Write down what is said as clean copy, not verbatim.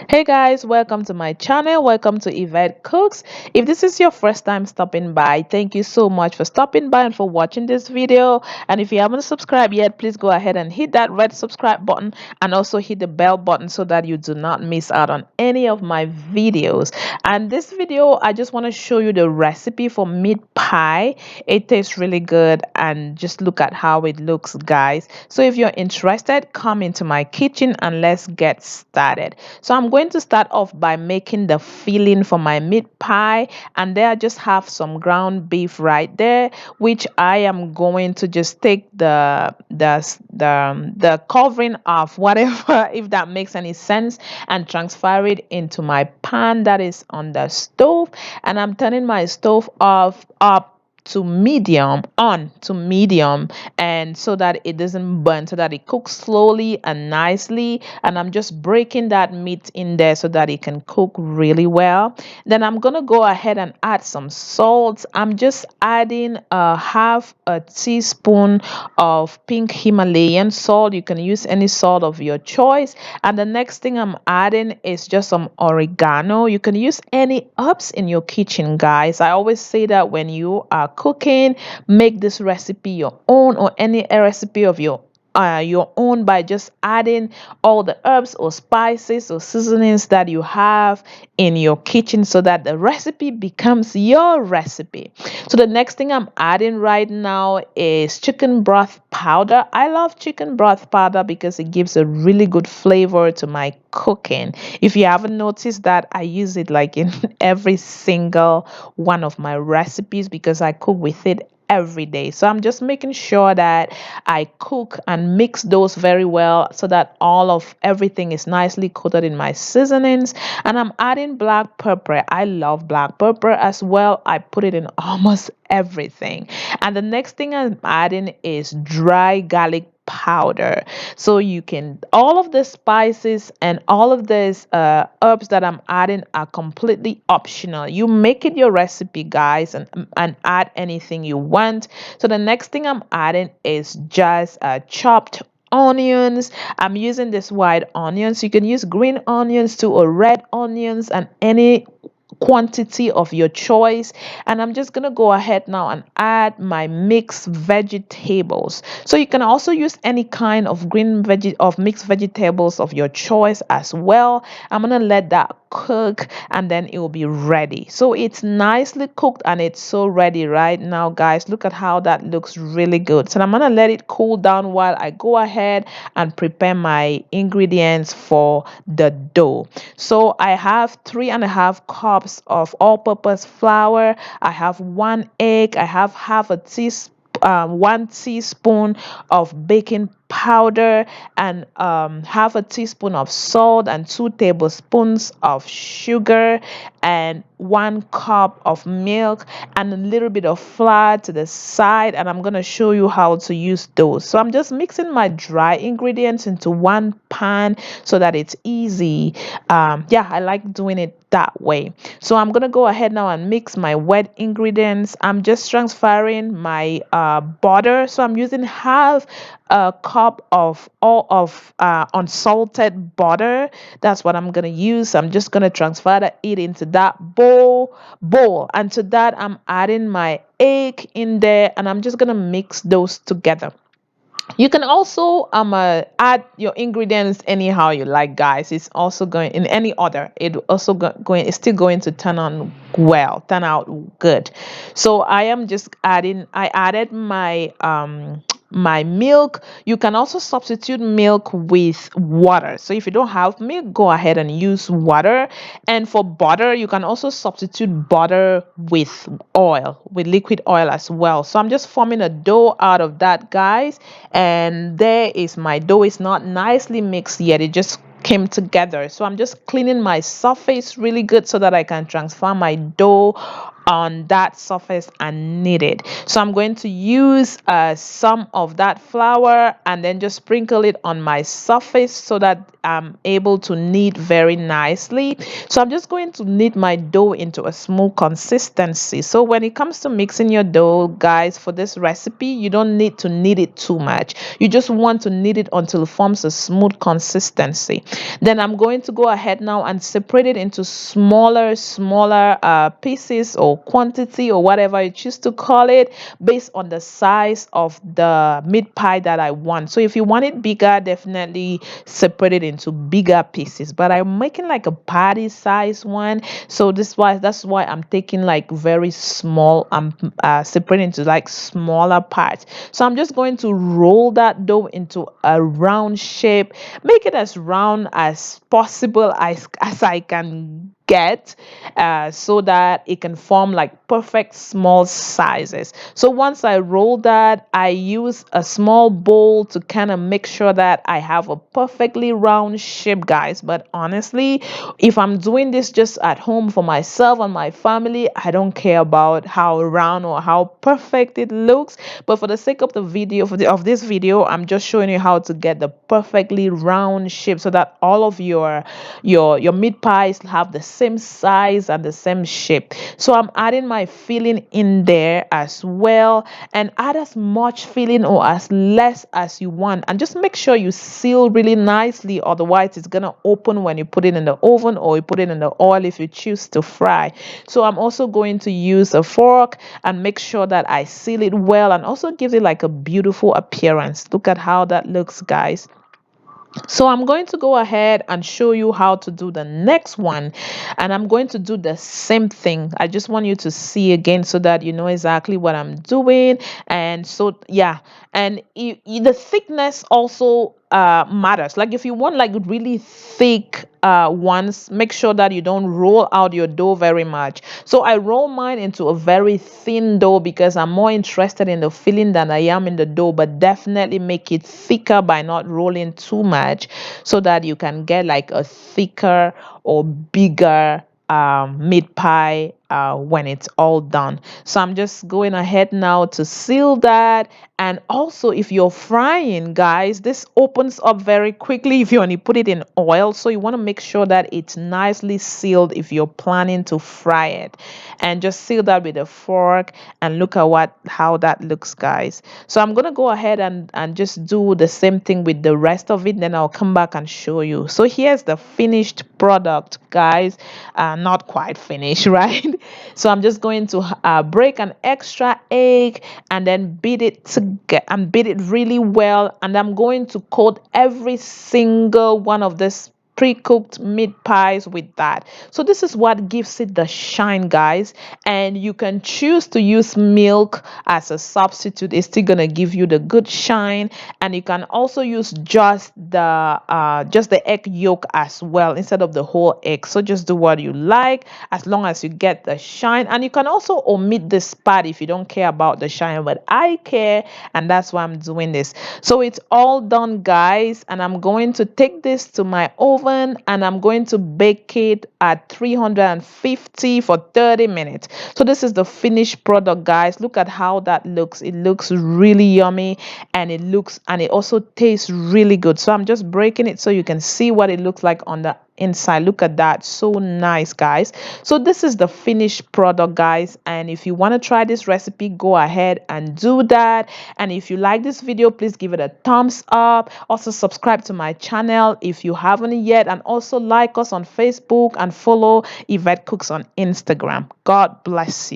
Hey guys, welcome to my channel. Welcome to Yvette Cooks. If this is your first time stopping by, thank you so much for stopping by and for watching this video. And if you haven't subscribed yet, please go ahead and hit that red subscribe button and also hit the bell button so that you do not miss out on any of my videos. And this video, I just want to show you the recipe for meat pie. It tastes really good and just look at how it looks, guys. So if you're interested, come into my kitchen and let's get started. So I'm going to start off by making the filling for my meat pie, and there I just have some ground beef right there, which I am going to just take the covering of whatever, if that makes any sense, and transfer it into my pan that is on the stove. And I'm turning my stove off up to medium, on to medium, and so that it doesn't burn, so that it cooks slowly and nicely. And I'm just breaking that meat in there so that it can cook really well. Then I'm gonna go ahead and add some salt. I'm just adding a half a teaspoon of pink Himalayan salt. You can use any salt of your choice. And the next thing I'm adding is just some oregano. You can use any herbs in your kitchen, guys. I always say that when you are cooking, make this recipe your own, or any recipe of your own, by just adding all the herbs or spices or seasonings that you have in your kitchen so that the recipe becomes your recipe. So the next thing I'm adding right now is chicken broth powder. I love chicken broth powder because it gives a really good flavor to my cooking. If you haven't noticed that, I use it like in every single one of my recipes because I cook with it every day. So I'm just making sure that I cook and mix those very well so that all of everything is nicely coated in my seasonings. And I'm adding black pepper. I love black pepper as well. I put it in almost everything. And the next thing I'm adding is dry garlic powder. So you can, all of the spices and all of these herbs that I'm adding are completely optional. You make it your recipe, guys, and add anything you want. So the next thing I'm adding is just chopped onions. I'm using this white onions. You can use green onions too, or red onions, and any quantity of your choice. And I'm just gonna go ahead now and add my mixed vegetables. So you can also use any kind of mixed vegetables of your choice as well. I'm gonna let that cook and then it will be ready. So it's nicely cooked and it's so ready right now, guys. Look at how that looks, really good. So I'm gonna let it cool down while I go ahead and prepare my ingredients for the dough. So I have 3.5 cups of all-purpose flour. I have 1 egg. I have half a teaspoon 1 teaspoon of baking powder, and half a teaspoon of salt, and 2 tablespoons of sugar, and 1 cup of milk, and a little bit of flour to the side. And I'm going to show you how to use those. So I'm just mixing my dry ingredients into one pan so that it's easy. Yeah, I like doing it that way. So I'm gonna go ahead now and mix my wet ingredients. I'm just transferring my butter. So I'm using half a cup of all of unsalted butter. That's what I'm gonna use. I'm just gonna transfer it into that bowl, and to that I'm adding my egg in there, and I'm just gonna mix those together. You can also add your ingredients anyhow you like, guys. It's also going in any order. It also going it's still going to turn out good. So I am just adding. I added my milk. You can also substitute milk with water. So if you don't have milk, go ahead and use water. And for butter, you can also substitute butter with oil, with liquid oil as well. So I'm just forming a dough out of that, guys. And there is my dough. It's not nicely mixed yet. It just came together. So I'm just cleaning my surface really good so that I can transfer my dough on that surface and knead it. So I'm going to use some of that flour and then just sprinkle it on my surface so that I'm able to knead very nicely. So I'm just going to knead my dough into a smooth consistency. So when it comes to mixing your dough, guys, for this recipe, you don't need to knead it too much. You just want to knead it until it forms a smooth consistency. Then I'm going to go ahead now and separate it into smaller pieces or quantity or whatever you choose to call it, based on the size of the meat pie that I want. So if you want it bigger, definitely separate it into bigger pieces, but I'm making like a patty size one. So that's why I'm taking like very small. I'm separating into like smaller parts. So I'm just going to roll that dough into a round shape, make it as round as possible as I can get, so that it can form like perfect small sizes. So once I roll that, I use a small bowl to kind of make sure that I have a perfectly round shape, guys. But honestly, if I'm doing this just at home for myself and my family, I don't care about how round or how perfect it looks. But for the sake of the video, of this video, I'm just showing you how to get the perfectly round shape so that all of your meat pies have the same size and the same shape. So I'm adding my filling in there as well, and add as much filling or as less as you want, and just make sure you seal really nicely, otherwise it's gonna open when you put it in the oven or you put it in the oil if you choose to fry. So I'm also going to use a fork and make sure that I seal it well, and also gives it like a beautiful appearance. Look at how that looks, guys. So I'm going to go ahead and show you how to do the next one, and I'm going to do the same thing. I just want you to see again so that you know exactly what I'm doing. And so yeah, and the thickness also matters. Like if you want like really thick ones, make sure that you don't roll out your dough very much. So I roll mine into a very thin dough because I'm more interested in the filling than I am in the dough, but definitely make it thicker by not rolling too much so that you can get like a thicker or bigger meat pie when it's all done. So I'm just going ahead now to seal that. And also, if you're frying, guys, this opens up very quickly if you only put it in oil. So you want to make sure that it's nicely sealed if you're planning to fry it. And just seal that with a fork, and look at how that looks, guys. So I'm gonna go ahead and just do the same thing with the rest of it, then I'll come back and show you. So here's the finished product, guys. Not quite finished, right? So I'm just going to break an extra egg and then beat it together and beat it really well, and I'm going to coat every single one of this pre-cooked meat pies with that. So this is what gives it the shine, guys. And you can choose to use milk as a substitute. It's still gonna give you the good shine. And you can also use just the egg yolk as well instead of the whole egg. So just do what you like as long as you get the shine. And you can also omit this part if you don't care about the shine, but I care, and that's why I'm doing this. So it's all done, guys, and I'm going to take this to my oven and I'm going to bake it at 350 for 30 minutes. So this is the finished product, guys. Look at how that looks. It looks really yummy, and it also tastes really good. So I'm just breaking it so you can see what it looks like on the inside. Look at that, so nice, guys. So this is the finished product, guys, and if you want to try this recipe, go ahead and do that. And if you like this video, please give it a thumbs up. Also subscribe to my channel if you haven't yet, and also like us on Facebook and follow Yvette Cooks on Instagram. God bless you.